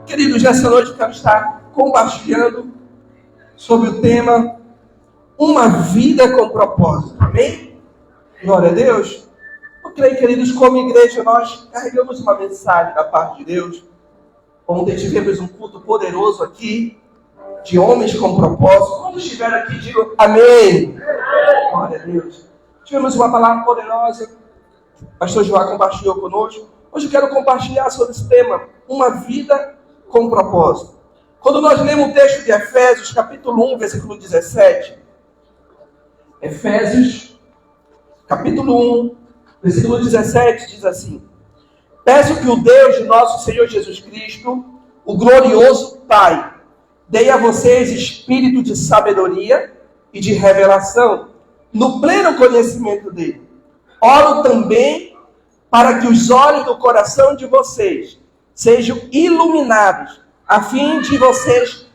Queridos, nessa noite eu quero estar compartilhando sobre o tema Uma Vida com Propósito. Amém? Glória a Deus. Eu creio, queridos, como igreja, nós carregamos uma mensagem da parte de Deus. Ontem tivemos um culto poderoso aqui, de homens com propósito. Quando estiver aqui, digam amém. Glória a Deus. Tivemos uma palavra poderosa. O pastor João compartilhou conosco. Hoje eu quero compartilhar sobre esse tema, uma vida com propósito. Quando nós lemos o texto de Efésios, capítulo 1, versículo 17. Efésios, capítulo 1, versículo 17, diz assim: Peço que o Deus de nosso Senhor Jesus Cristo, o glorioso Pai, dê a vocês espírito de sabedoria e de revelação, no pleno conhecimento dele. Oro também para que os olhos do coração de vocês sejam iluminados, a fim que vocês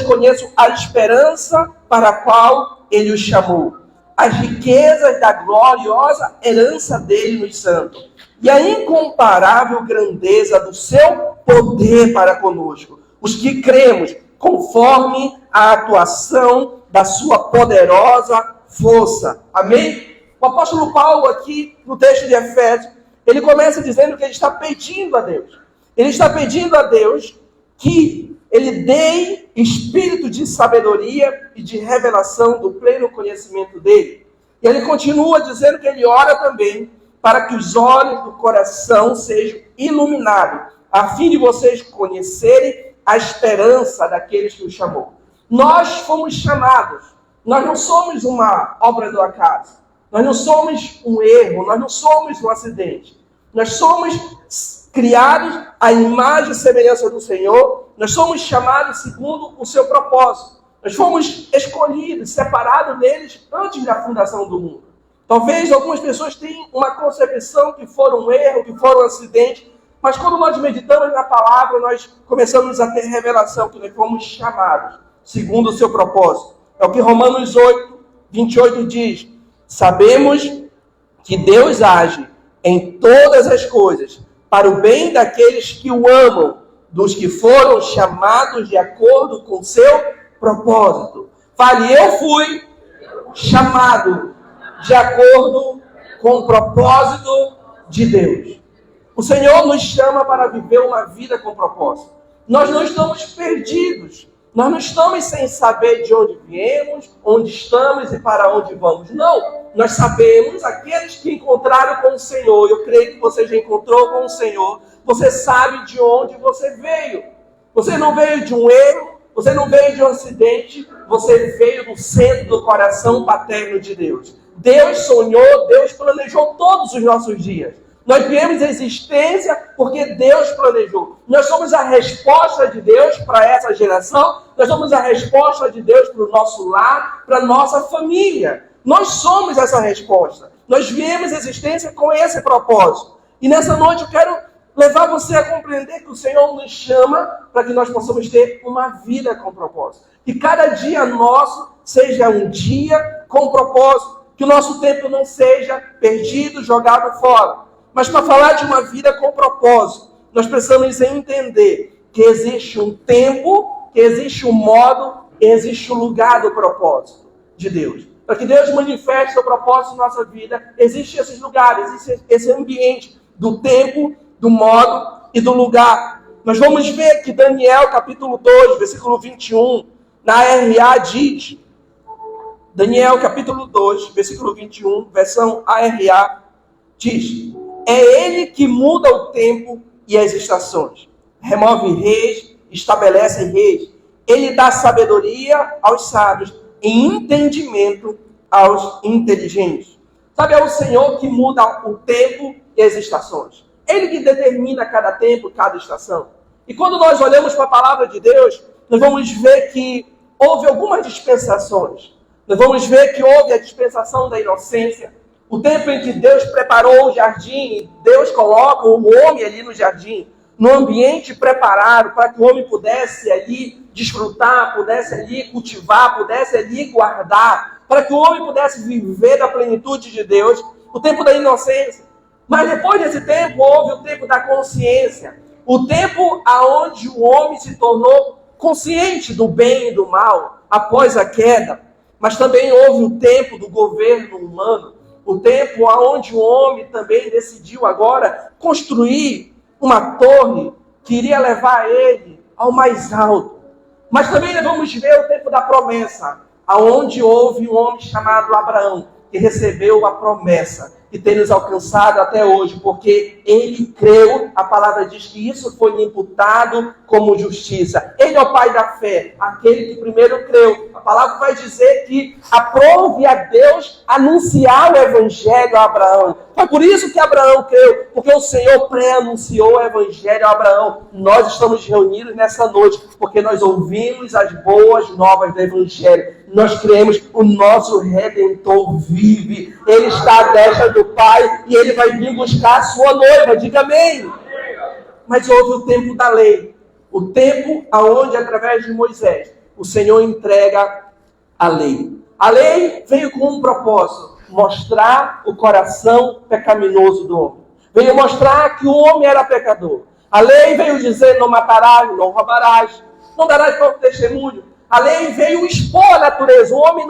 conheçam a esperança para a qual ele os chamou, as riquezas da gloriosa herança dele nos santos, e a incomparável grandeza do seu poder para conosco, os que cremos, conforme a atuação da sua poderosa força. Amém? O apóstolo Paulo, aqui no texto de Efésios, ele começa dizendo que ele está pedindo a Deus. Ele está pedindo a Deus que ele dê espírito de sabedoria e de revelação do pleno conhecimento dele. E ele continua dizendo que ele ora também para que os olhos do coração sejam iluminados, a fim de vocês conhecerem a esperança daqueles que o chamou. Nós fomos chamados. Nós não somos uma obra do acaso. Nós não somos um erro, nós não somos um acidente. Nós somos criados à imagem e semelhança do Senhor. Nós somos chamados segundo o seu propósito. Nós fomos escolhidos, separados deles antes da fundação do mundo. Talvez algumas pessoas tenham uma concepção que foram um erro, que foram um acidente. Mas quando nós meditamos na palavra, nós começamos a ter revelação que nós fomos chamados segundo o seu propósito. É o que Romanos 8, 28 diz. Sabemos que Deus age em todas as coisas para o bem daqueles que o amam, dos que foram chamados de acordo com seu propósito. Fale, eu fui chamado de acordo com o propósito de Deus. O Senhor nos chama para viver uma vida com propósito. Nós não estamos perdidos. Nós não estamos sem saber de onde viemos, onde estamos e para onde vamos. Não, nós sabemos, aqueles que encontraram com o Senhor, eu creio que você já encontrou com o Senhor, você sabe de onde você veio. Você não veio de um erro, você não veio de um acidente, você veio do centro do coração paterno de Deus. Deus sonhou, Deus planejou todos os nossos dias. Nós viemos à existência porque Deus planejou. Nós somos a resposta de Deus para essa geração. Nós somos a resposta de Deus para o nosso lar, para a nossa família. Nós somos essa resposta. Nós viemos à existência com esse propósito. E nessa noite eu quero levar você a compreender que o Senhor nos chama para que nós possamos ter uma vida com propósito. Que cada dia nosso seja um dia com propósito. Que o nosso tempo não seja perdido, jogado fora. Mas para falar de uma vida com propósito, nós precisamos entender que existe um tempo, que existe um modo, e existe um lugar do propósito de Deus. Para que Deus manifeste o seu propósito na nossa vida, existem esses lugares, existe esse ambiente do tempo, do modo e do lugar. Nós vamos ver que Daniel, capítulo 2, versículo 21, na ARA diz, Daniel, capítulo 2, versículo 21, versão ARA, diz: é ele que muda o tempo e as estações. Remove reis, estabelece reis. Ele dá sabedoria aos sábios e entendimento aos inteligentes. Sabe, é o Senhor que muda o tempo e as estações. Ele que determina cada tempo, cada estação. E quando nós olhamos para a palavra de Deus, nós vamos ver que houve algumas dispensações. Nós vamos ver que houve a dispensação da inocência. O tempo em que Deus preparou o jardim, Deus coloca o homem ali no jardim, no ambiente preparado para que o homem pudesse ali desfrutar, pudesse ali cultivar, pudesse ali guardar, para que o homem pudesse viver da plenitude de Deus, o tempo da inocência. Mas depois desse tempo, houve o tempo da consciência. O tempo aonde o homem se tornou consciente do bem e do mal após a queda. Mas também houve o tempo do governo humano. O tempo aonde o homem também decidiu agora construir uma torre que iria levar ele ao mais alto. Mas também vamos ver o tempo da promessa, aonde houve um homem chamado Abraão, que recebeu a promessa, que tem nos alcançado até hoje, porque ele creu, a palavra diz que isso foi imputado como justiça. Ele é o pai da fé, aquele que primeiro creu. A palavra vai dizer que aprove a Deus anunciar o evangelho a Abraão. Foi por isso que Abraão creu, porque o Senhor pré-anunciou o evangelho a Abraão. Nós estamos reunidos nessa noite, porque nós ouvimos as boas novas do evangelho. Nós cremos, o nosso Redentor vive. Ele está à destra do Pai e ele vai vir buscar a sua noiva. Diga amém. Mas houve o tempo da lei. O tempo aonde, através de Moisés, o Senhor entrega a lei. A lei veio com um propósito: mostrar o coração pecaminoso do homem. Veio mostrar que o homem era pecador. A lei veio dizer: não matarás, não roubarás, não darás falso testemunho. A lei veio expor a natureza. O homem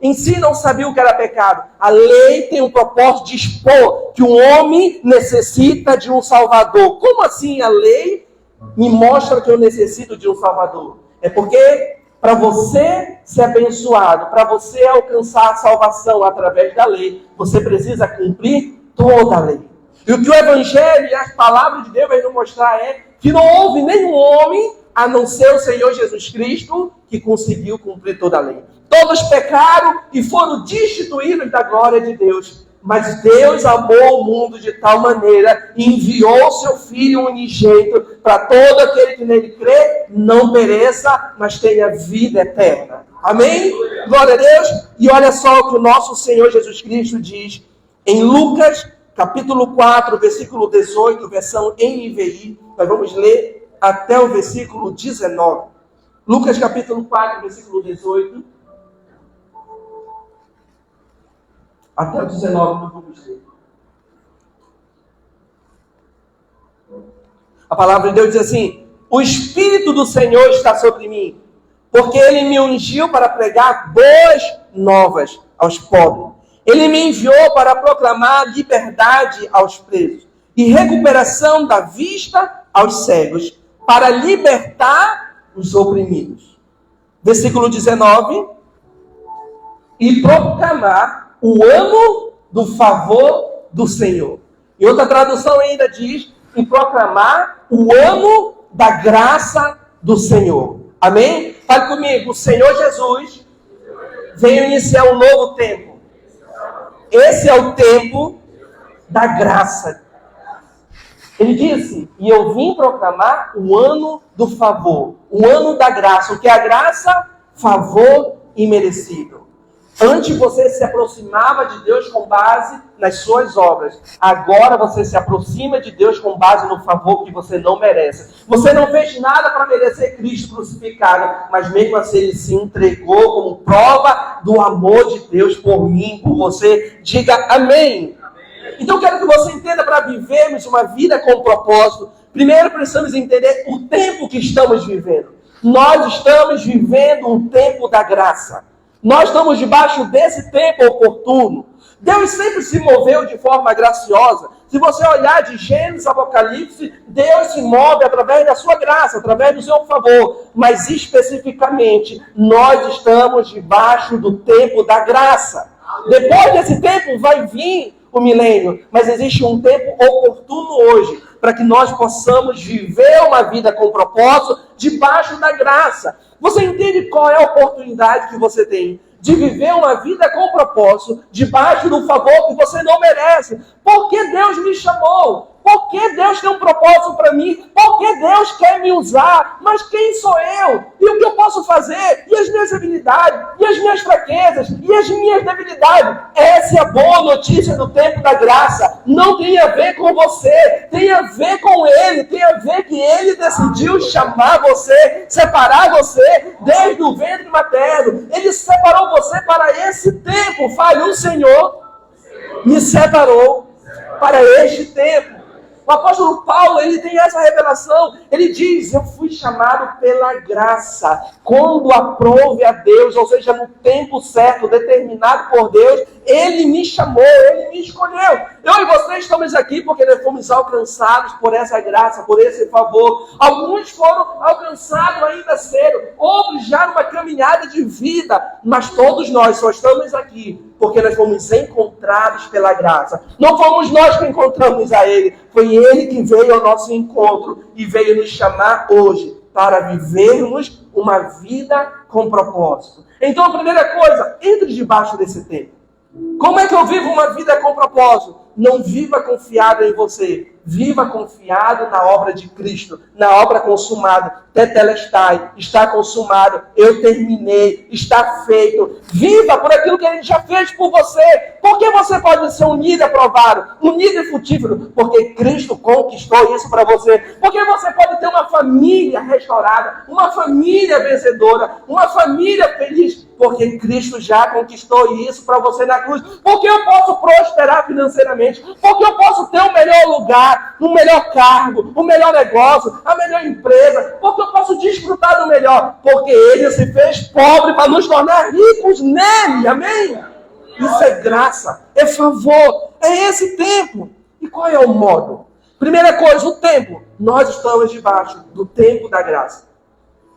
em si não sabia o que era pecado. A lei tem o propósito de expor que o homem necessita de um Salvador. Como assim a lei me mostra que eu necessito de um Salvador? É porque para você ser abençoado, para você alcançar a salvação através da lei, você precisa cumprir toda a lei. E o que o Evangelho e as palavras de Deus vão nos mostrar é que não houve nenhum homem, a não ser o Senhor Jesus Cristo, que conseguiu cumprir toda a lei. Todos pecaram e foram destituídos da glória de Deus. Mas Deus amou o mundo de tal maneira e enviou o seu Filho unigênito para todo aquele que nele crê não pereça, mas tenha vida eterna. Amém? Glória a Deus. E olha só o que o nosso Senhor Jesus Cristo diz em Lucas, capítulo 4, versículo 18, versão NVI. Nós vamos ler até o versículo 19. Lucas capítulo 4, versículo 18. Até o 19 nós vamos ler. A palavra de Deus diz assim: o Espírito do Senhor está sobre mim, porque Ele me ungiu para pregar boas novas aos pobres. Ele me enviou para proclamar liberdade aos presos e recuperação da vista aos cegos, para libertar os oprimidos. Versículo 19. E proclamar o ano do favor do Senhor. E outra tradução ainda diz: e proclamar o ano da graça do Senhor. Amém? Fale comigo. O Senhor Jesus veio iniciar um novo tempo. Esse é o tempo da graça. Ele disse: e eu vim proclamar o ano do favor, o ano da graça. O que é a graça? Favor imerecido. Antes você se aproximava de Deus com base nas suas obras. Agora você se aproxima de Deus com base no favor que você não merece. Você não fez nada para merecer Cristo crucificado, mas mesmo assim Ele se entregou como prova do amor de Deus por mim, por você. Diga amém. Então eu quero que você entenda, para vivermos uma vida com propósito, primeiro precisamos entender o tempo que estamos vivendo. Nós estamos vivendo um tempo da graça. Nós estamos debaixo desse tempo oportuno. Deus sempre se moveu de forma graciosa. Se você olhar de Gênesis a Apocalipse, Deus se move através da sua graça, através do seu favor. Mas especificamente, nós estamos debaixo do tempo da graça. Depois desse tempo vai vir o milênio, mas existe um tempo oportuno hoje para que nós possamos viver uma vida com propósito debaixo da graça. Você entende qual é a oportunidade que você tem de viver uma vida com propósito debaixo do favor que você não merece? Porque Deus me chamou? Porque Deus tem um propósito para mim? Porque Deus quer me usar? Mas quem sou eu? E o que eu posso fazer? E as minhas habilidades? E as minhas fraquezas? E as minhas debilidades? Essa é a boa notícia do tempo da graça. Não tem a ver com você. Tem a ver com Ele. Tem a ver que Ele decidiu chamar você, separar você desde o ventre materno. Ele separou você para esse tempo. Fale: o Senhor me separou para este tempo. O apóstolo Paulo, ele tem essa revelação. Ele diz, eu fui chamado pela graça, quando aprove a Deus, ou seja, no tempo certo, determinado por Deus, ele me chamou, ele me escolheu. Eu e você estamos aqui porque nós fomos alcançados por essa graça, por esse favor. Alguns foram alcançados ainda cedo, outros já numa caminhada de vida, mas todos nós só estamos aqui porque nós fomos encontrados pela graça. Não fomos nós que encontramos a Ele, foi Ele que veio ao nosso encontro e veio nos chamar hoje para vivermos uma vida com propósito. Então, a primeira coisa, entre debaixo desse tempo. Como é que eu vivo uma vida com propósito? Não viva confiado em você. Viva confiado na obra de Cristo, na obra consumada. Tetelestai, está consumado, eu terminei, está feito. Viva por aquilo que Ele já fez por você. Porque você pode ser unido e aprovado, unido e frutífero, porque Cristo conquistou isso para você. Porque você pode ter uma família restaurada, uma família vencedora, uma família feliz, porque Cristo já conquistou isso para você na cruz. Porque eu posso prosperar financeiramente, porque eu posso ter o melhor lugar, o melhor cargo, o melhor negócio, a melhor empresa, porque eu posso desfrutar do melhor, porque Ele se fez pobre para nos tornar ricos nele, amém? Isso é graça, é favor, é esse tempo. E qual é o modo? Primeira coisa, o tempo. Nós estamos debaixo do tempo da graça.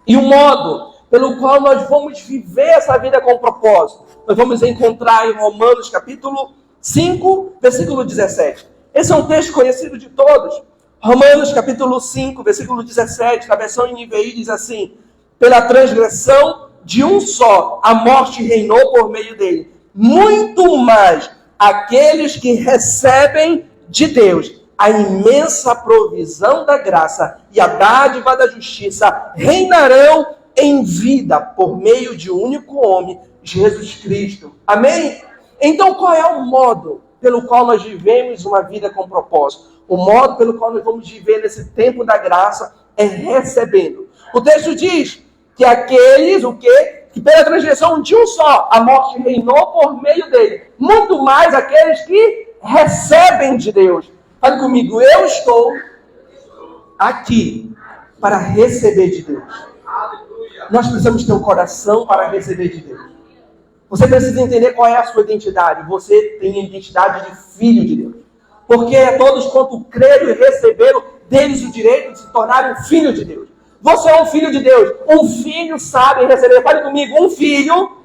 E o modo pelo qual nós vamos viver essa vida com propósito, nós vamos encontrar em Romanos capítulo 5, versículo 17. Esse é um texto conhecido de todos. Romanos capítulo 5, versículo 17, na versão NVI diz assim: pela transgressão de um só, a morte reinou por meio dele. Muito mais aqueles que recebem de Deus a imensa provisão da graça e a dádiva da justiça reinarão em vida por meio de um único homem, Jesus Cristo. Amém? Então, qual é o modo pelo qual nós vivemos uma vida com propósito? O modo pelo qual nós vamos viver nesse tempo da graça é recebendo. O texto diz que aqueles, o quê? Que pela transgressão de um só, a morte reinou por meio dele. Muito mais aqueles que recebem de Deus. Fale comigo, eu estou aqui para receber de Deus. Nós precisamos ter um coração para receber de Deus. Você precisa entender qual é a sua identidade. Você tem a identidade de filho de Deus. Porque todos quanto creram e receberam deles o direito de se tornarem filho de Deus. Você é um filho de Deus. Um filho sabe receber. Fale comigo, um filho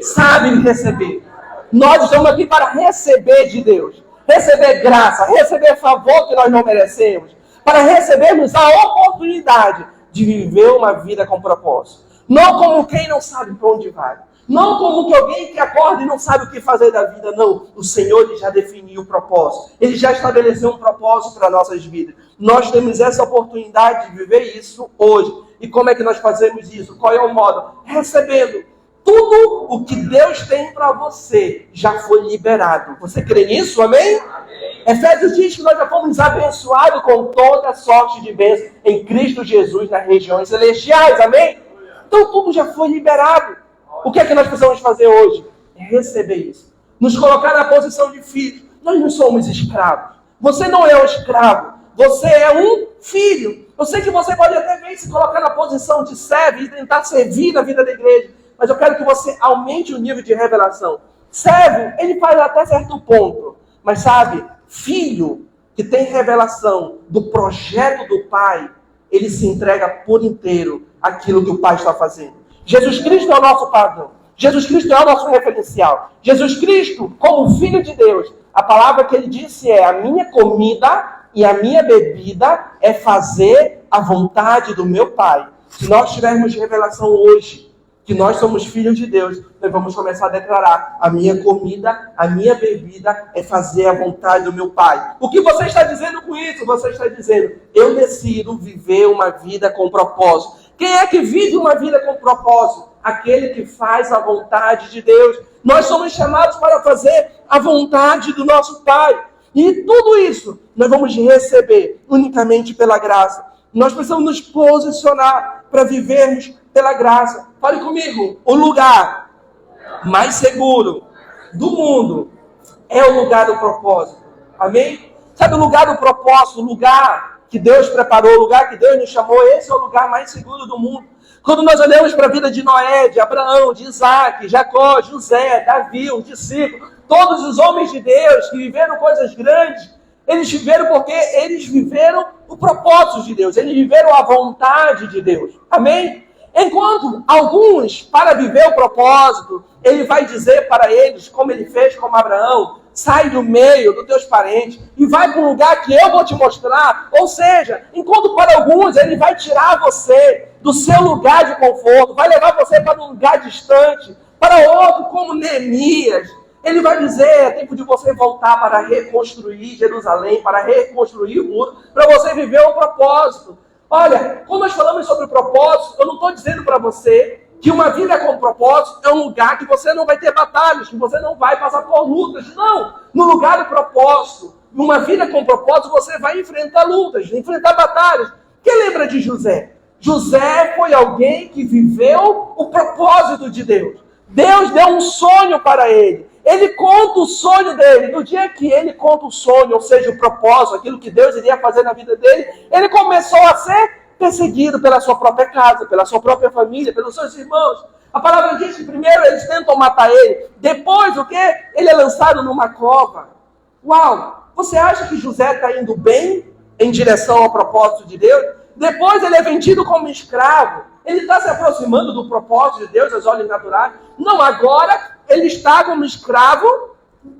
sabe receber. Nós estamos aqui para receber de Deus. Receber graça, receber favor que nós não merecemos. Para recebermos a oportunidade de viver uma vida com propósito. Não como quem não sabe para onde vai. Não como que alguém que acorda e não sabe o que fazer da vida, não. O Senhor ele já definiu o propósito. Ele já estabeleceu um propósito para nossas vidas. Nós temos essa oportunidade de viver isso hoje. E como é que nós fazemos isso? Qual é o modo? Recebendo. Tudo o que Deus tem para você já foi liberado. Você crê nisso? Amém? Amém? Efésios diz que nós já fomos abençoados com toda sorte de bênçãos em Cristo Jesus nas regiões celestiais. Amém? Então tudo já foi liberado. O que é que nós precisamos fazer hoje? É receber isso. Nos colocar na posição de filho. Nós não somos escravos. Você não é um escravo. Você é um filho. Eu sei que você pode até ver se colocar na posição de servo e tentar servir na vida da igreja. Mas eu quero que você aumente o nível de revelação. Servo, ele faz até certo ponto. Mas sabe, filho que tem revelação do projeto do Pai, ele se entrega por inteiro àquilo que o Pai está fazendo. Jesus Cristo é o nosso padrão. Jesus Cristo é o nosso referencial. Jesus Cristo, como Filho de Deus, a palavra que ele disse é: a minha comida e a minha bebida é fazer a vontade do meu Pai. Se nós tivermos revelação hoje, que nós somos filhos de Deus, nós vamos começar a declarar: a minha comida, a minha bebida é fazer a vontade do meu Pai. O que você está dizendo com isso? Você está dizendo: eu decido viver uma vida com propósito. Quem é que vive uma vida com propósito? Aquele que faz a vontade de Deus. Nós somos chamados para fazer a vontade do nosso Pai. E tudo isso nós vamos receber unicamente pela graça. Nós precisamos nos posicionar para vivermos pela graça. Fale comigo, o lugar mais seguro do mundo é o lugar do propósito. Amém? Sabe o lugar do propósito, o lugar que Deus preparou, o lugar que Deus nos chamou, esse é o lugar mais seguro do mundo. Quando nós olhamos para a vida de Noé, de Abraão, de Isaac, Jacó, José, Davi, os discípulos, todos os homens de Deus que viveram coisas grandes, eles viveram porque eles viveram o propósito de Deus, eles viveram a vontade de Deus. Amém? Enquanto alguns, para viver o propósito, ele vai dizer para eles, como ele fez com Abraão, sai do meio dos teus parentes e vai para um lugar que eu vou te mostrar. Ou seja, enquanto para alguns ele vai tirar você do seu lugar de conforto, vai levar você para um lugar distante. Para outro, como Neemias, ele vai dizer, é tempo de você voltar para reconstruir Jerusalém, para reconstruir o muro, para você viver o propósito. Olha, quando nós falamos sobre o propósito, eu não estou dizendo para você que uma vida com propósito é um lugar que você não vai ter batalhas, que você não vai passar por lutas. Não! No lugar do propósito, numa vida com propósito, você vai enfrentar lutas, enfrentar batalhas. Quem lembra de José? José foi alguém que viveu o propósito de Deus. Deus deu um sonho para ele. Ele conta o sonho dele. No dia que ele conta o sonho, ou seja, o propósito, aquilo que Deus iria fazer na vida dele, ele começou a ser perseguido pela sua própria casa, pela sua própria família, pelos seus irmãos. A palavra diz que primeiro eles tentam matar ele. Depois, o quê? Ele é lançado numa cova. Uau! Você acha que José está indo bem em direção ao propósito de Deus? Depois ele é vendido como escravo. Ele está se aproximando do propósito de Deus aos olhos naturais. Não, agora ele está como escravo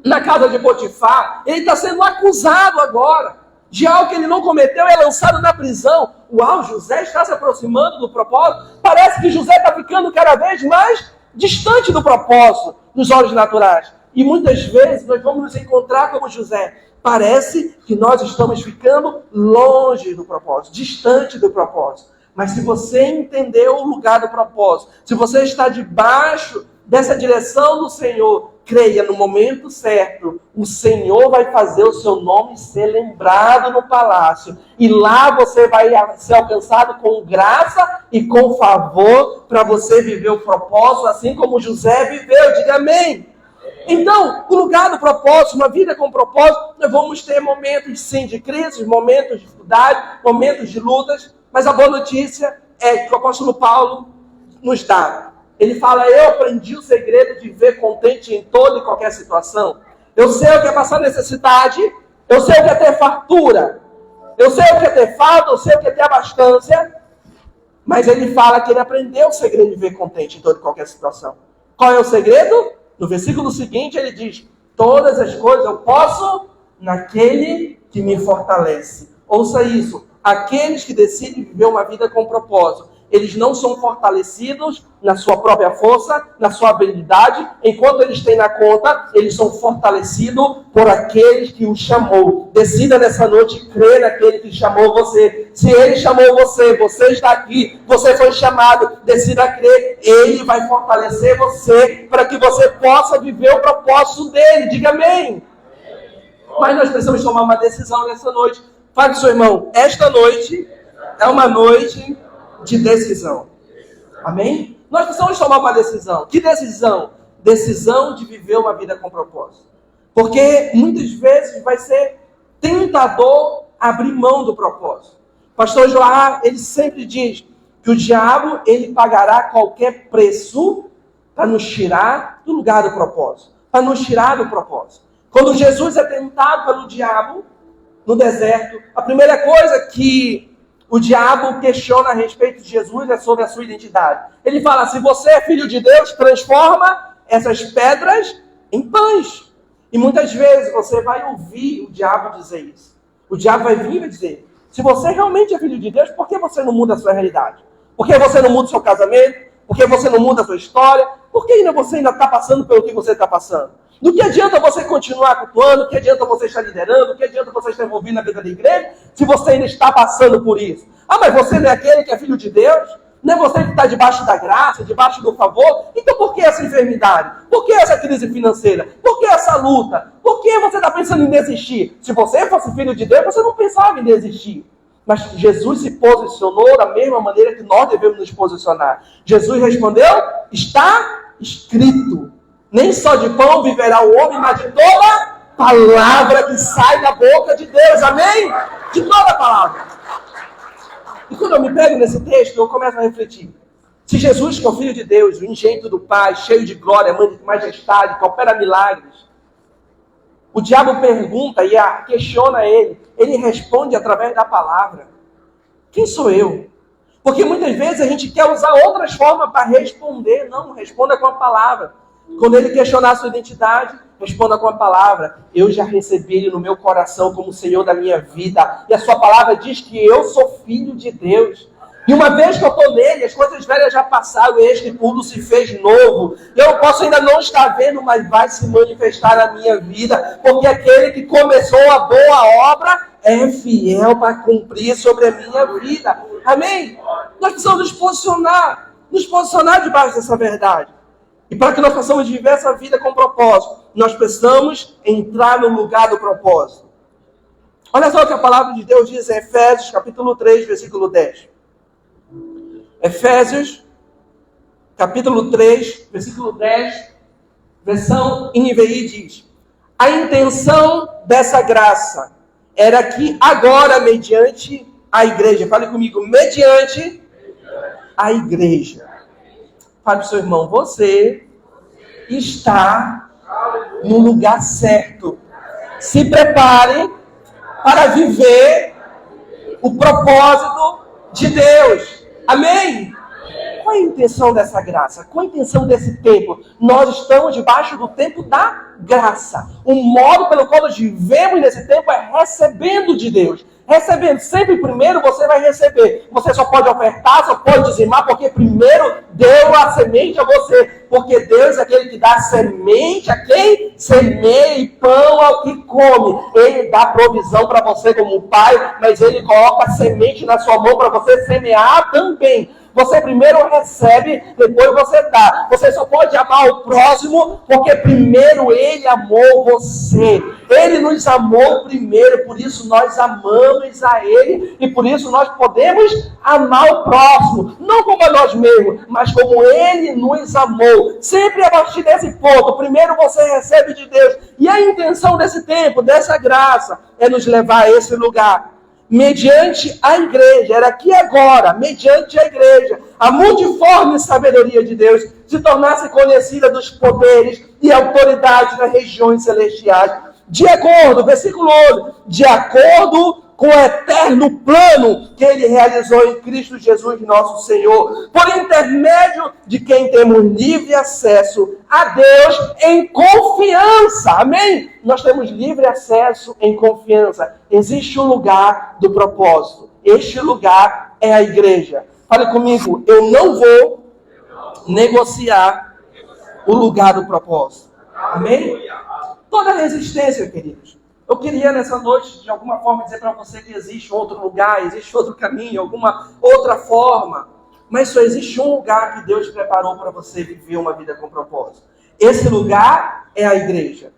na casa de Potifar. Ele está sendo acusado agora de algo que ele não cometeu e é lançado na prisão. Uau, José está se aproximando do propósito. Parece que José está ficando cada vez mais distante do propósito nos olhos naturais. E muitas vezes nós vamos nos encontrar como José. Parece que nós estamos ficando longe do propósito, distante do propósito. Mas se você entendeu o lugar do propósito, se você está debaixo dessa direção do Senhor, creia, no momento certo, o Senhor vai fazer o seu nome ser lembrado no palácio. E lá você vai ser alcançado com graça e com favor para você viver o propósito, assim como José viveu. Diga amém. Então, o lugar do propósito, uma vida com propósito, nós vamos ter momentos sim de crise, momentos de dificuldade, momentos de lutas, mas a boa notícia é que o apóstolo Paulo nos dá. Ele fala, eu aprendi o segredo de viver contente em toda e qualquer situação. Eu sei o que é passar necessidade, eu sei o que é ter fartura, eu sei o que é ter falta, eu sei o que é ter abastança, mas ele fala que ele aprendeu o segredo de viver contente em toda e qualquer situação. Qual é o segredo? No versículo seguinte ele diz, todas as coisas eu posso naquele que me fortalece. Ouça isso, aqueles que decidem viver uma vida com propósito, eles não são fortalecidos na sua própria força, na sua habilidade. Enquanto eles têm na conta, eles são fortalecidos por aqueles que o chamou. Decida nessa noite crer naquele que chamou você. Se ele chamou você, você está aqui, você foi chamado, decida crer. Ele vai fortalecer você para que você possa viver o propósito dele. Diga amém. Mas nós precisamos tomar uma decisão nessa noite. Fale, seu irmão, esta noite é uma noite de decisão. Amém? Nós precisamos tomar uma decisão. Que decisão? Decisão de viver uma vida com propósito. Porque muitas vezes vai ser tentador abrir mão do propósito. O pastor Joá, ele sempre diz que o diabo, ele pagará qualquer preço para nos tirar do lugar do propósito. Para nos tirar do propósito. Quando Jesus é tentado pelo diabo no deserto, a primeira coisa que o diabo questiona a respeito de Jesus é sobre a sua identidade. Ele fala, se você é filho de Deus, transforma essas pedras em pães. E muitas vezes você vai ouvir o diabo dizer isso. O diabo vai vir e vai dizer, se você realmente é filho de Deus, por que você não muda a sua realidade? Por que você não muda o seu casamento? Por que você não muda a sua história? Por que você ainda está passando pelo que você está passando? Do que adianta você continuar cultuando? Do que adianta você estar liderando? Do que adianta você estar envolvido na vida da igreja? Se você ainda está passando por isso. Ah, mas você não é aquele que é filho de Deus? Não é você que está debaixo da graça, debaixo do favor? Então por que essa enfermidade? Por que essa crise financeira? Por que essa luta? Por que você está pensando em desistir? Se você fosse filho de Deus, você não pensava em desistir. Mas Jesus se posicionou da mesma maneira que nós devemos nos posicionar. Jesus respondeu, está escrito. Nem só de pão viverá o homem, mas de toda palavra que sai da boca de Deus, amém? De toda a palavra. E quando eu me pego nesse texto, eu começo a refletir. Se Jesus, que é o Filho de Deus, o engenho do Pai, cheio de glória, majestade, que opera milagres, o diabo pergunta e questiona ele responde através da palavra. Quem sou eu? Porque muitas vezes a gente quer usar outras formas para responder. Não, responda com a palavra. Quando ele questionar a sua identidade, responda com a palavra. Eu já recebi ele no meu coração como Senhor da minha vida. E a sua palavra diz que eu sou filho de Deus. E uma vez que eu estou nele, as coisas velhas já passaram, e eis que tudo se fez novo. Eu posso ainda não estar vendo, mas vai se manifestar na minha vida. Porque aquele que começou a boa obra é fiel para cumprir sobre a minha vida. Amém? Nós precisamos nos posicionar debaixo dessa verdade. E para que nós possamos viver essa vida com propósito, nós precisamos entrar no lugar do propósito. Olha só o que a palavra de Deus diz em Efésios, capítulo 3, versículo 10. Efésios, capítulo 3, versículo 10, versão NVI diz: a intenção dessa graça era que agora, mediante a igreja, fale comigo, mediante a igreja. Fale para o seu irmão, você está no lugar certo. Se prepare para viver o propósito de Deus. Amém? Qual é a intenção dessa graça? Qual a intenção desse tempo? Nós estamos debaixo do tempo da graça. O modo pelo qual nós vivemos nesse tempo é recebendo de Deus. Recebendo. Sempre primeiro você vai receber. Você só pode ofertar, só pode dizimar, porque primeiro deu a semente a você. Porque Deus é aquele que dá semente a quem semeia e pão ao que come. Ele dá provisão para você como pai, mas ele coloca a semente na sua mão para você semear também. Você primeiro recebe, depois você dá. Você só pode amar o próximo porque primeiro ele amou você. Ele nos amou primeiro, por isso nós amamos a ele e por isso nós podemos amar o próximo. Não como a nós mesmos, mas como ele nos amou. Sempre a partir desse ponto, primeiro você recebe de Deus. E a intenção desse tempo, dessa graça, é nos levar a esse lugar. Mediante a igreja, era aqui agora, mediante a igreja, a multiforme sabedoria de Deus se tornasse conhecida dos poderes e autoridades das regiões celestiais, de acordo, versículo 11, de acordo com o eterno plano que ele realizou em Cristo Jesus, nosso Senhor, por intermédio de quem temos livre acesso a Deus em confiança. Amém? Nós temos livre acesso em confiança. Existe um lugar do propósito. Este lugar é a igreja. Fale comigo, eu não vou negociar o lugar do propósito. Amém? Toda resistência, queridos. Eu queria nessa noite, de alguma forma, dizer para você que existe outro lugar, existe outro caminho, alguma outra forma. Mas só existe um lugar que Deus preparou para você viver uma vida com propósito. Esse lugar é a igreja.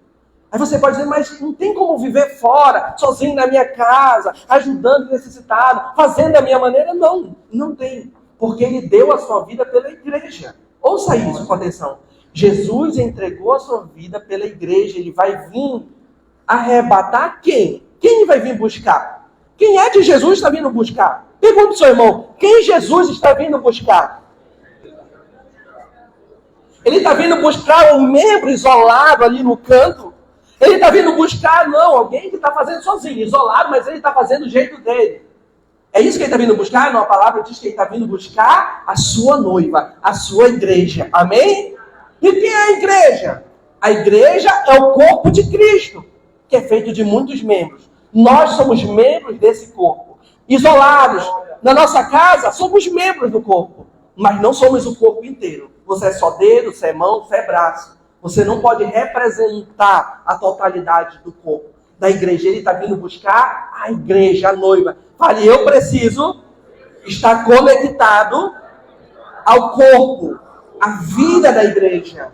Aí você pode dizer, mas não tem como viver fora, sozinho na minha casa, ajudando o necessitado, fazendo da minha maneira? Não, não tem. Porque Ele deu a sua vida pela igreja. Ouça isso com atenção. Jesus entregou a sua vida pela igreja. Ele vai vir arrebatar quem? Quem ele vai vir buscar? Quem é que Jesus está vindo buscar? Pergunta ao seu irmão, quem Jesus está vindo buscar? Ele está vindo buscar um membro isolado ali no canto? Ele está vindo buscar, não, alguém que está fazendo sozinho, isolado, mas ele está fazendo do jeito dele. É isso que ele está vindo buscar? Não, a palavra diz que ele está vindo buscar a sua noiva, a sua igreja. Amém? E quem é a igreja? A igreja é o corpo de Cristo, que é feito de muitos membros. Nós somos membros desse corpo. Isolados na nossa casa, somos membros do corpo, mas não somos o corpo inteiro. Você é só dedo, você é mão, você é braço. Você não pode representar a totalidade do corpo da igreja. Ele está vindo buscar a igreja, a noiva. Fale, eu preciso estar conectado ao corpo, à vida da igreja.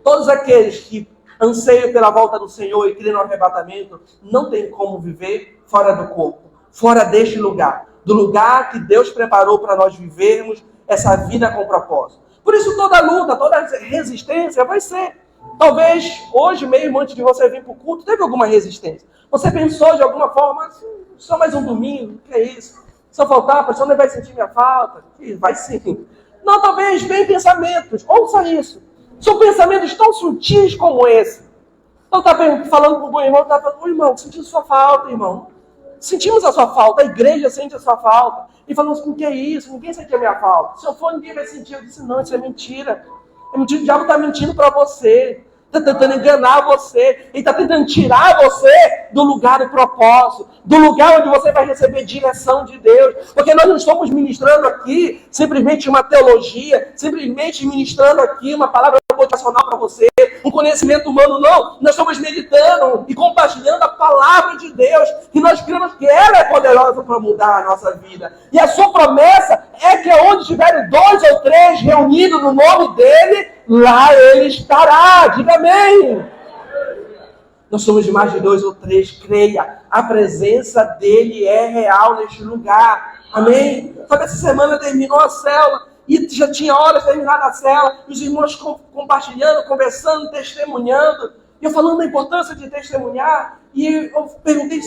Todos aqueles que anseiam pela volta do Senhor e creem no arrebatamento, não tem como viver fora do corpo, fora deste lugar, do lugar que Deus preparou para nós vivermos essa vida com propósito. Por isso toda luta, toda resistência vai ser Talvez hoje mesmo, antes de você vir para o culto, teve alguma resistência. Você pensou de alguma forma, só mais um domingo, que é isso? Se eu faltar, a pessoa não vai sentir minha falta. Vai sim. Não, talvez vem pensamentos, ouça isso. São pensamentos tão sutis como esse. Então está falando com o irmão, está falando, irmão, sentimos sua falta, irmão. Sentimos a sua falta, a igreja sente a sua falta. E falamos, o que é isso? Ninguém sente a minha falta. Se eu for, ninguém vai sentir. Eu disse, não, isso é mentira. É mentira, o diabo está mentindo para você. Está tentando enganar você. Ele está tentando tirar você do lugar do propósito. Do lugar onde você vai receber direção de Deus. Porque nós não estamos ministrando aqui simplesmente uma teologia. Simplesmente ministrando aqui uma palavra motivacional para você. Um conhecimento humano, não. Nós estamos meditando e compartilhando a palavra de Deus. E nós cremos que ela é poderosa para mudar a nossa vida. E a sua promessa é que onde estiverem 2 ou 3 reunidos no nome dele, lá ele estará. Diga amém. Nós somos mais de 2 ou 3, creia. A presença dele é real neste lugar. Amém? Sabe, essa semana terminou a célula. E já tinha horas terminada a célula. Os irmãos compartilhando, conversando, testemunhando. E eu falando da importância de testemunhar. E eu perguntei,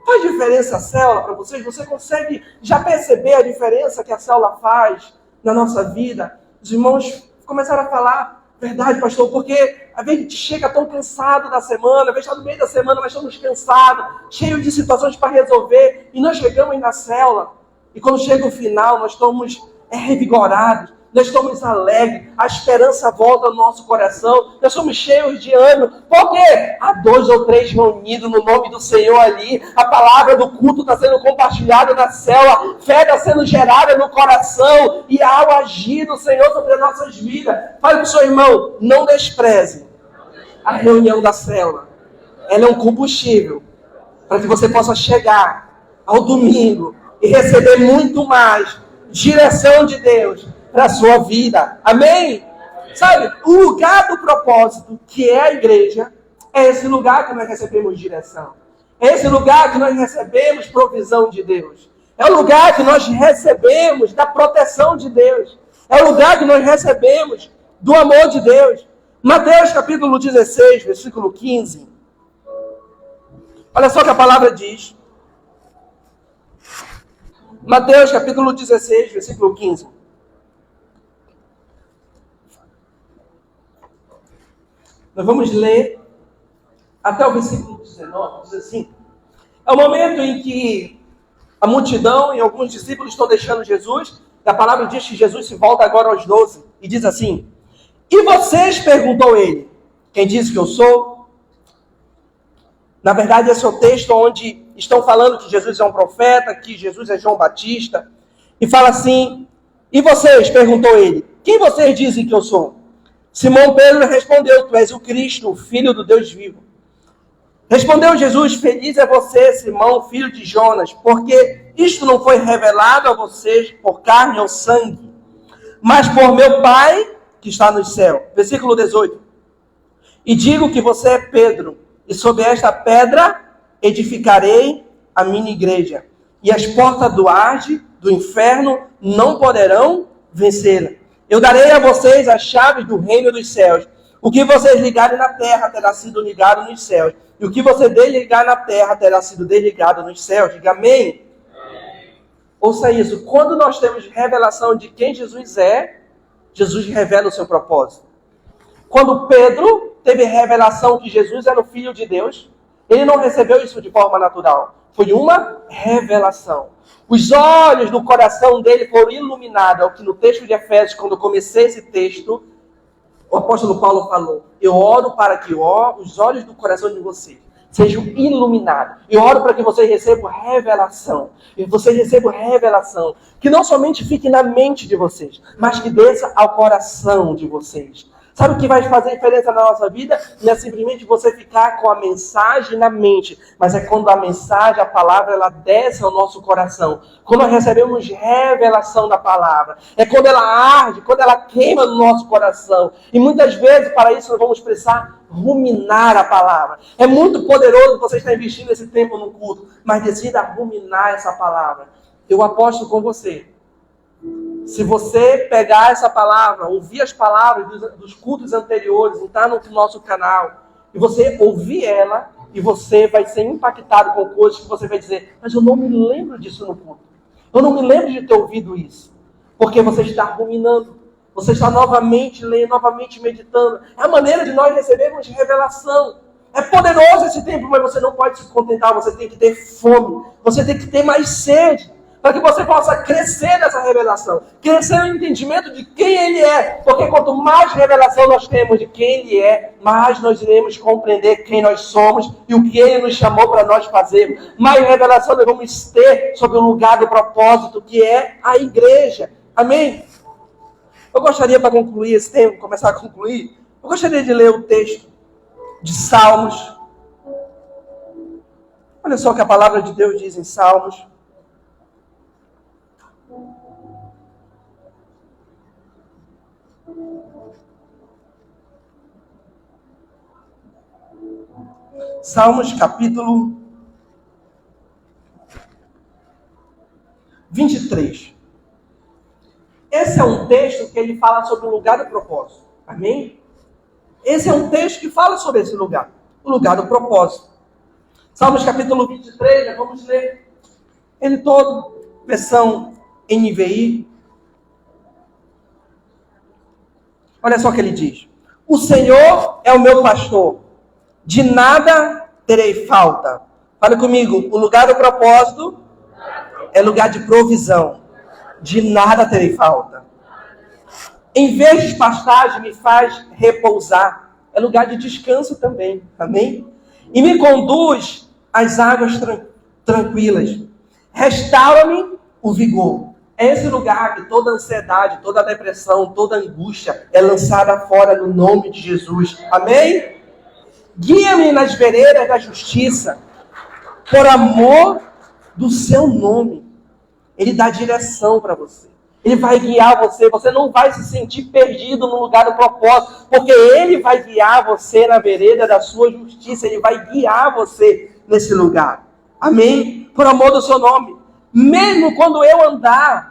faz diferença a célula para vocês? Você consegue já perceber a diferença que a célula faz na nossa vida? Os irmãos começaram a falar, verdade, pastor, porque às vezes a gente chega tão cansado da semana, às vezes está no meio da semana, nós estamos cansados, cheios de situações para resolver, e nós chegamos na célula, e quando chega o final, nós estamos revigorados, nós estamos alegres, a esperança volta ao nosso coração, nós somos cheios de ânimo. Por quê? Há 2 ou 3 reunidos no nome do Senhor ali, a palavra do culto está sendo compartilhada na célula, fé está sendo gerada no coração, e há o agir do Senhor sobre as nossas vidas. Fale para o seu irmão, não despreze a reunião da célula. Ela é um combustível para que você possa chegar ao domingo e receber muito mais direção de Deus para a sua vida. Amém? Sabe, o lugar do propósito, que é a igreja, é esse lugar que nós recebemos direção. É esse lugar que nós recebemos provisão de Deus. É o lugar que nós recebemos da proteção de Deus. É o lugar que nós recebemos do amor de Deus. Mateus capítulo 16, versículo 15. Olha só o que a palavra diz. Mateus capítulo 16, versículo 15. Nós vamos ler até o versículo 19, diz assim. É o momento em que a multidão e alguns discípulos estão deixando Jesus. E a palavra diz que Jesus se volta agora aos 12 e diz assim. E vocês, perguntou ele, quem disse que eu sou? Na verdade, esse é o texto onde estão falando que Jesus é um profeta, que Jesus é João Batista. E fala assim, e vocês, perguntou ele, quem vocês dizem que eu sou? Simão Pedro respondeu, tu és o Cristo, o Filho do Deus vivo. Respondeu Jesus, feliz é você, Simão, filho de Jonas, porque isto não foi revelado a vocês por carne ou sangue, mas por meu Pai que está no céu. Versículo 18. E digo que você é Pedro, e sobre esta pedra edificarei a minha igreja, e as portas do Hades, do inferno, não poderão vencê-la. Eu darei a vocês as chaves do reino dos céus. O que vocês ligarem na terra terá sido ligado nos céus. E o que você desligar na terra terá sido desligado nos céus. Diga amém. Amém. Ouça isso. Quando nós temos revelação de quem Jesus é, Jesus revela o seu propósito. Quando Pedro teve revelação que Jesus era o Filho de Deus, ele não recebeu isso de forma natural. Foi uma revelação. Os olhos do coração dele foram iluminados. É o que no texto de Efésios, quando eu comecei esse texto, o apóstolo Paulo falou, eu oro para que os olhos do coração de vocês sejam iluminados. Eu oro para que vocês recebam revelação. E vocês recebam revelação. Que não somente fique na mente de vocês, mas que desça ao coração de vocês. Sabe o que vai fazer diferença na nossa vida? Não é simplesmente você ficar com a mensagem na mente, mas é quando a mensagem, a palavra, ela desce ao nosso coração. Quando nós recebemos revelação da palavra. É quando ela arde, quando ela queima no nosso coração. E muitas vezes, para isso, nós vamos precisar ruminar a palavra. É muito poderoso você estar investindo esse tempo no culto, mas decida ruminar essa palavra. Eu aposto com você. Se você pegar essa palavra, ouvir as palavras dos cultos anteriores, entrar no nosso canal, e você ouvir ela, e você vai ser impactado com coisas que você vai dizer, mas eu não me lembro disso no culto. Eu não me lembro de ter ouvido isso. Porque você está ruminando. Você está novamente lendo, novamente meditando. É a maneira de nós recebermos revelação. É poderoso esse tempo, mas você não pode se contentar. Você tem que ter fome. Você tem que ter mais sede. Para que você possa crescer nessa revelação. Crescer no entendimento de quem Ele é. Porque quanto mais revelação nós temos de quem Ele é, mais nós iremos compreender quem nós somos e o que Ele nos chamou para nós fazermos. Mais revelação nós vamos ter sobre o lugar do propósito, que é a igreja. Amém? Eu gostaria, para concluir esse tempo, começar a concluir, eu gostaria de ler o texto de Salmos. Olha só o que a palavra de Deus diz em Salmos. Salmos capítulo 23. Esse é um texto que ele fala sobre o lugar do propósito. Amém? Esse é um texto que fala sobre esse lugar. O lugar do propósito. Salmos capítulo 23, vamos ler ele todo. Versão NVI. Olha só o que ele diz. O Senhor é o meu pastor. De nada terei falta. Fala comigo. O lugar do propósito é lugar de provisão. De nada terei falta. Em vez de pastagem, me faz repousar. É lugar de descanso também. Amém? E me conduz às águas tranquilas. Restaura-me o vigor. É esse lugar que toda ansiedade, toda depressão, toda angústia é lançada fora no nome de Jesus. Amém? Guia-me nas veredas da justiça, por amor do seu nome. Ele dá direção para você. Ele vai guiar você. Você não vai se sentir perdido no lugar do propósito, porque Ele vai guiar você na vereda da sua justiça. Ele vai guiar você nesse lugar. Amém? Por amor do seu nome. Mesmo quando eu andar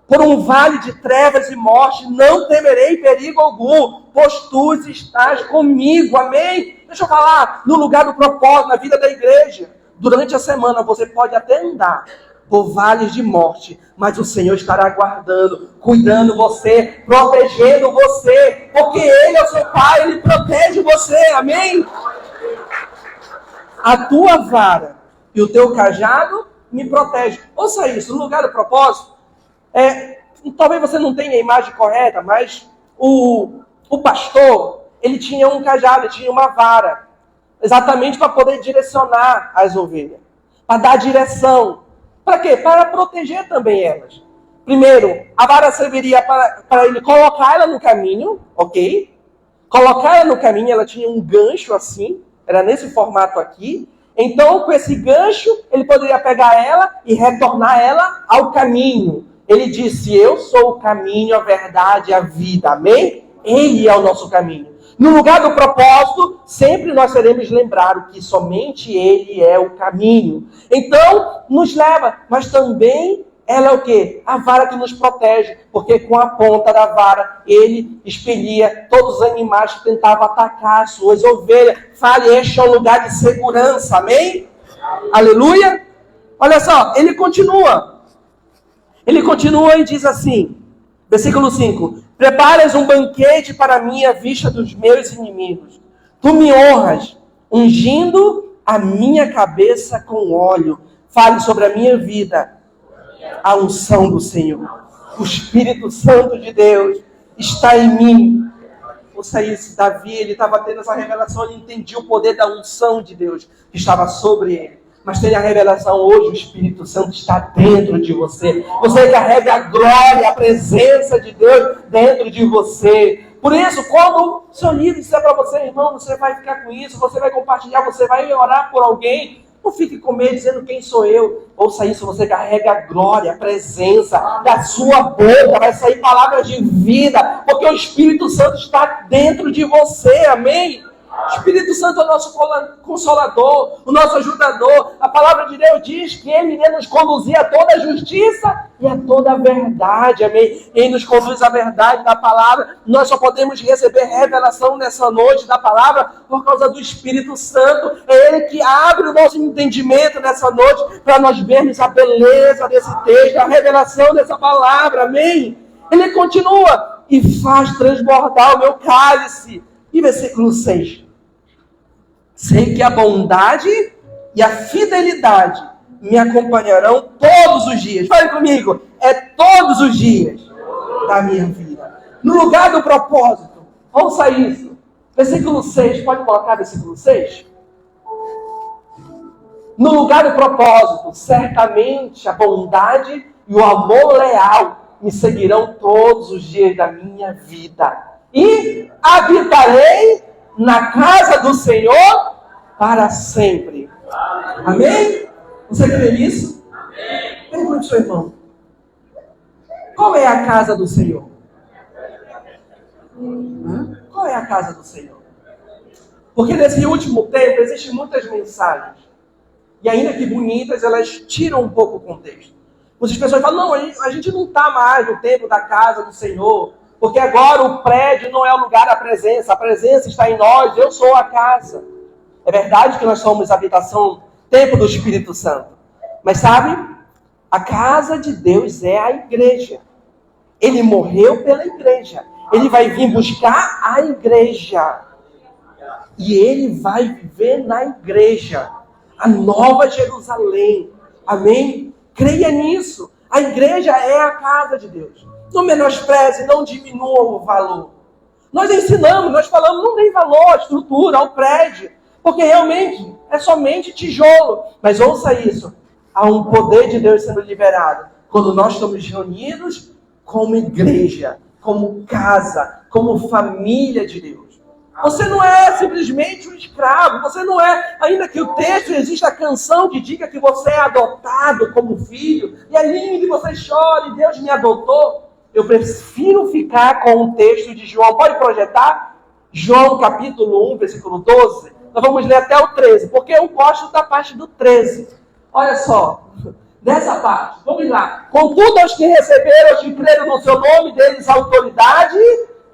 por um vale de trevas e morte, não temerei perigo algum, pois tu estás comigo. Amém? Deixa eu falar, no lugar do propósito, na vida da igreja. Durante a semana você pode até andar por vales de morte, mas o Senhor estará guardando, cuidando você, protegendo você, porque Ele é o seu Pai, Ele protege você. Amém? A tua vara e o teu cajado me protege. Ouça isso, no lugar do propósito, talvez você não tenha a imagem correta, mas o pastor, ele tinha um cajado, ele tinha uma vara, exatamente para poder direcionar as ovelhas, para dar direção. Para quê? Para proteger também elas. Primeiro, a vara serviria para ele colocar ela no caminho, ok? Colocar ela no caminho, ela tinha um gancho assim, era nesse formato aqui. Então, com esse gancho, ele poderia pegar ela e retornar ela ao caminho. Ele disse, eu sou o caminho, a verdade e a vida. Amém? Ele é o nosso caminho. No lugar do propósito, sempre nós seremos lembrados que somente Ele é o caminho. Então, nos leva, mas também ela é o quê? A vara que nos protege, porque com a ponta da vara, Ele expelia todos os animais que tentavam atacar as suas ovelhas. Fale, este é um lugar de segurança, amém? Aleluia! Olha só, ele continua. Ele continua e diz assim, versículo 5. Preparas um banquete para mim à vista dos meus inimigos. Tu me honras, ungindo a minha cabeça com óleo. Fale sobre a minha vida, a unção do Senhor. O Espírito Santo de Deus está em mim. Ouça isso, Davi, ele estava tendo essa revelação, ele entendia o poder da unção de Deus que estava sobre ele. Mas tem a revelação hoje, o Espírito Santo está dentro de você. Você carrega a glória, a presença de Deus dentro de você. Por isso, quando o seu líder disser para você, irmão, você vai ficar com isso, você vai compartilhar, você vai orar por alguém, não fique com medo dizendo quem sou eu. Ouça isso, você carrega a glória, a presença da sua boca, vai sair palavras de vida, porque o Espírito Santo está dentro de você, amém? Espírito Santo é o nosso consolador, o nosso ajudador. A palavra de Deus diz que Ele irá nos conduzir a toda a justiça e a toda a verdade, amém? Ele nos conduz à verdade da palavra. Nós só podemos receber revelação nessa noite da palavra por causa do Espírito Santo. É Ele que abre o nosso entendimento nessa noite para nós vermos a beleza desse texto, a revelação dessa palavra, amém? Ele continua e faz transbordar o meu cálice. E versículo 6. Sei que a bondade e a fidelidade me acompanharão todos os dias. Fale comigo. É todos os dias da minha vida. No lugar do propósito. Ouça isso. Versículo 6. Pode colocar versículo 6? No lugar do propósito, certamente a bondade e o amor leal me seguirão todos os dias da minha vida. E habitarei na casa do Senhor para sempre. Amém? Você crê nisso? Amém. Pergunte ao seu irmão. Qual é a casa do Senhor? Qual é a casa do Senhor? Porque nesse último tempo existem muitas mensagens. E ainda que bonitas, elas tiram um pouco o contexto. Muitas pessoas falam, não, a gente não está mais no tempo da casa do Senhor. Porque agora o prédio não é o lugar da presença. A presença está em nós, eu sou a casa. É verdade que nós somos habitação, templo do Espírito Santo. Mas sabe, a casa de Deus é a igreja. Ele morreu pela igreja. Ele vai vir buscar a igreja. E ele vai viver na igreja. A nova Jerusalém. Amém? Creia nisso. A igreja é a casa de Deus. Não menospreze, não diminua o valor. Nós ensinamos, nós falamos, não tem valor à estrutura, ao prédio. Porque realmente é somente tijolo. Mas ouça isso. Há um poder de Deus sendo liberado. Quando nós estamos reunidos como igreja, como casa, como família de Deus. Você não é simplesmente um escravo. Você não é, ainda que o texto exista a canção que diga que você é adotado como filho. E é lindo que você chore, Deus me adotou. Eu prefiro ficar com o texto de João. Pode projetar? João capítulo 1, versículo 12. Nós vamos ler até o 13, porque eu gosto da parte do 13. Olha só, dessa parte, vamos lá. Contudo, aos que receberam, aos que creram no seu nome, deles a autoridade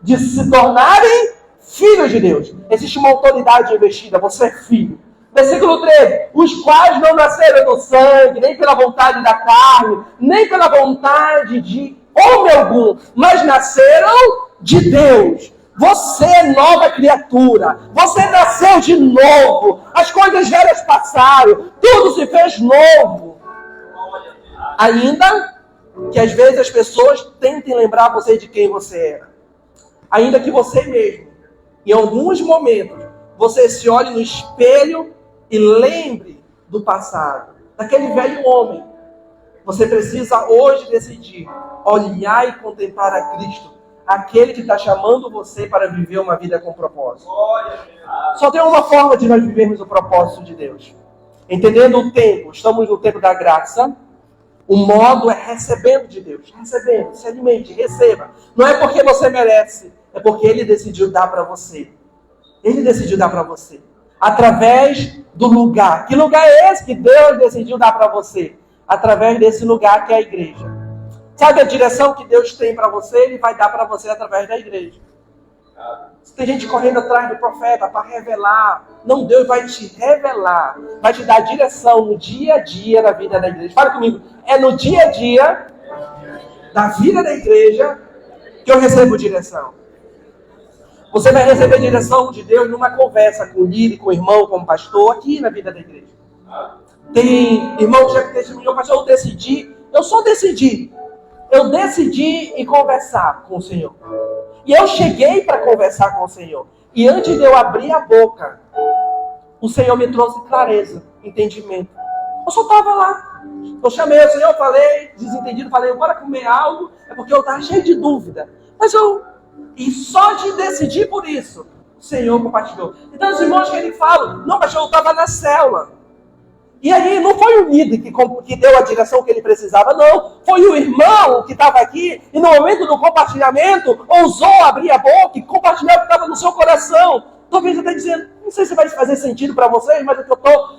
de se tornarem filhos de Deus. Existe uma autoridade investida, você é filho. Versículo 13, os quais não nasceram do sangue, nem pela vontade da carne, nem pela vontade de homem algum, mas nasceram de Deus. Você é nova criatura. Você nasceu de novo. As coisas velhas passaram. Tudo se fez novo. Ainda que às vezes as pessoas tentem lembrar você de quem você era. Ainda que você mesmo, em alguns momentos, você se olhe no espelho e lembre do passado. Daquele velho homem. Você precisa hoje decidir olhar e contemplar a Cristo. Aquele que está chamando você para viver uma vida com propósito. Só tem uma forma de nós vivermos o propósito de Deus. Entendendo o tempo, estamos no tempo da graça. O modo é recebendo de Deus. Recebendo, se alimente, receba. Não é porque você merece, é porque Ele decidiu dar para você. Ele decidiu dar para você. Através do lugar. Que lugar é esse que Deus decidiu dar para você? Através desse lugar que é a igreja. Sabe a direção que Deus tem para você? Ele vai dar para você através da igreja. Tem gente correndo atrás do profeta para revelar. Não, Deus vai te revelar. Vai te dar direção no dia a dia da vida da igreja. Fala comigo. É no dia a dia da vida da igreja que eu recebo direção. Você vai receber direção de Deus numa conversa com o líder, com o irmão, com o pastor, aqui na vida da igreja. Tem irmão que já testemunhou, pastor, eu decidi. Eu só decidi. Eu decidi ir conversar com o Senhor. E eu cheguei para conversar com o Senhor. E antes de eu abrir a boca, o Senhor me trouxe clareza, entendimento. Eu só estava lá. Eu chamei o Senhor, falei, desentendido, falei, bora comer algo. É porque eu estava cheio de dúvida. E só de decidir por isso, o Senhor compartilhou. Então os irmãos que ele falam, não, pastor, eu estava na célula. E aí não foi o líder que deu a direção que ele precisava, não. Foi o irmão que estava aqui e no momento do compartilhamento ousou abrir a boca e compartilhar o que estava no seu coração. Talvez até dizendo, Não sei se vai fazer sentido para vocês, mas o que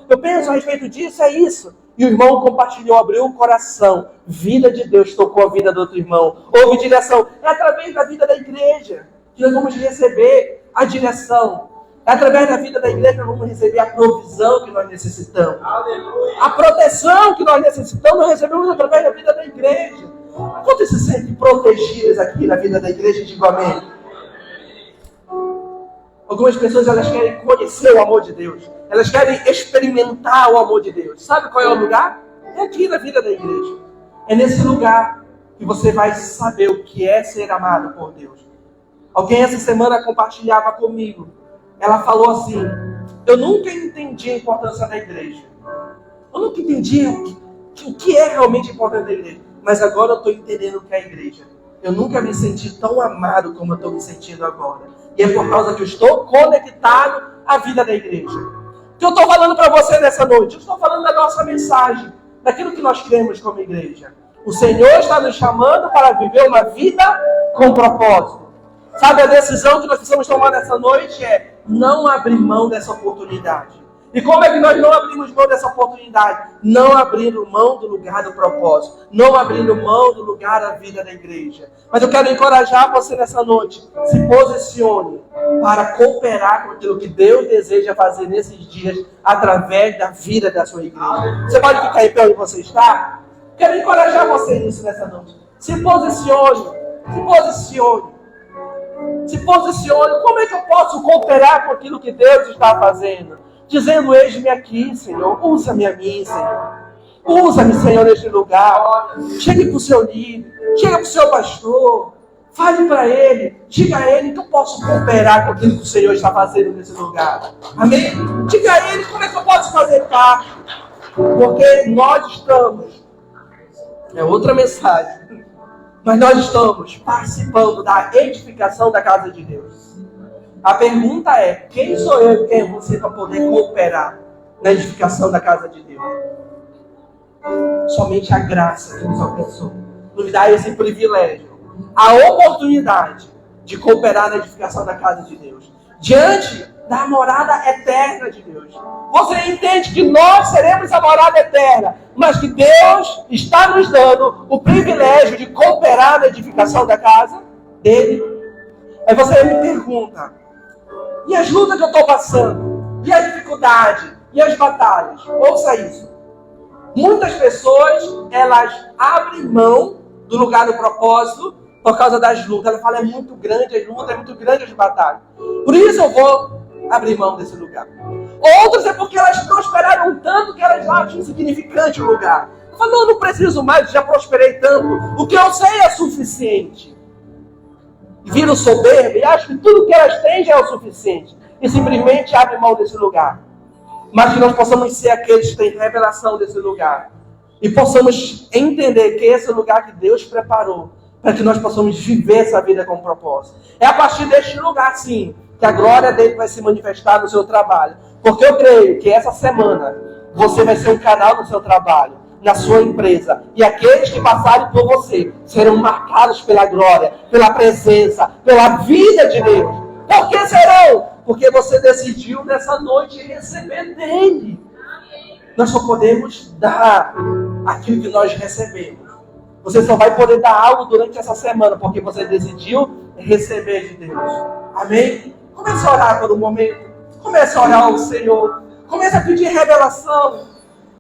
eu penso a respeito disso é isso. E o irmão compartilhou, abriu o coração. Vida de Deus tocou a vida do outro irmão. Houve direção. É através da vida da igreja que nós vamos receber a direção. É através da vida da igreja que nós vamos receber a provisão que nós necessitamos. Aleluia. A proteção que nós necessitamos, nós recebemos através da vida da igreja. Quantos se sentem protegidos aqui na vida da igreja? Digo amém. Algumas pessoas, elas querem conhecer o amor de Deus. Elas querem experimentar o amor de Deus. Sabe qual é o lugar? É aqui na vida da igreja. É nesse lugar que você vai saber o que é ser amado por Deus. Alguém essa semana compartilhava comigo. Ela falou assim: eu nunca entendi a importância da igreja. Eu nunca entendi o que é realmente importante da igreja. Mas agora eu estou entendendo o que é a igreja. Eu nunca me senti tão amado como eu estou me sentindo agora. E é por causa que eu estou conectado à vida da igreja. O que eu estou falando para você nessa noite? Eu estou falando da nossa mensagem, daquilo que nós cremos como igreja. O Senhor está nos chamando para viver uma vida com propósito. Sabe, a decisão que nós precisamos tomar nessa noite é não abrir mão dessa oportunidade. E como é que nós não abrimos mão dessa oportunidade? Não abrindo mão do lugar do propósito. Não abrindo mão do lugar da vida da igreja. Mas eu quero encorajar você nessa noite. Se posicione para cooperar com aquilo que Deus deseja fazer nesses dias através da vida da sua igreja. Você pode ficar em pé onde você está? Quero encorajar você nisso nessa noite. Se posicione. Se posicione. Se posicione. Como é que eu posso cooperar com aquilo que Deus está fazendo? Dizendo: eis-me aqui, Senhor. Usa-me a mim, Senhor. Usa-me, Senhor, neste lugar. Chegue para o seu líder. Chegue para o seu pastor. Fale para ele. Diga a ele que eu posso cooperar com aquilo que o Senhor está fazendo nesse lugar. Amém? Diga a ele como é que eu posso fazer parte. Porque nós estamos... É outra mensagem. Mas nós estamos participando da edificação da casa de Deus. A pergunta é: quem sou eu e quem é você para poder cooperar na edificação da casa de Deus? Somente a graça que nos alcançou nos dá esse privilégio, a oportunidade de cooperar na edificação da casa de Deus, diante da morada eterna de Deus. Você entende que nós seremos a morada eterna, mas que Deus está nos dando o privilégio de cooperar na edificação da casa dele? Aí você me pergunta: e as lutas que eu estou passando? E a dificuldade? E as batalhas? Ouça isso. Muitas pessoas, elas abrem mão do lugar do propósito por causa das lutas. Ela fala: é muito grande as lutas, é muito grande as batalhas. Por isso eu vou abrir mão desse lugar. Outras é porque elas prosperaram tanto que elas acham insignificante o lugar. Eu falo: não preciso mais, já prosperei tanto. O que eu sei é suficiente. Viram soberba e acham que tudo que elas têm já é o suficiente. E simplesmente abrem mão desse lugar. Mas que nós possamos ser aqueles que têm revelação desse lugar. E possamos entender que esse é o lugar que Deus preparou para que nós possamos viver essa vida com propósito. É a partir deste lugar, sim, que a glória dele vai se manifestar no seu trabalho. Porque eu creio que essa semana você vai ser um canal no seu trabalho, na sua empresa. E aqueles que passarem por você serão marcados pela glória, pela presença, pela vida de Deus. Por que serão? Porque você decidiu nessa noite receber dele. Nós só podemos dar aquilo que nós recebemos. Você só vai poder dar algo durante essa semana, porque você decidiu receber de Deus. Amém? Comece a orar por um momento. Comece a orar ao Senhor. Comece a pedir revelação.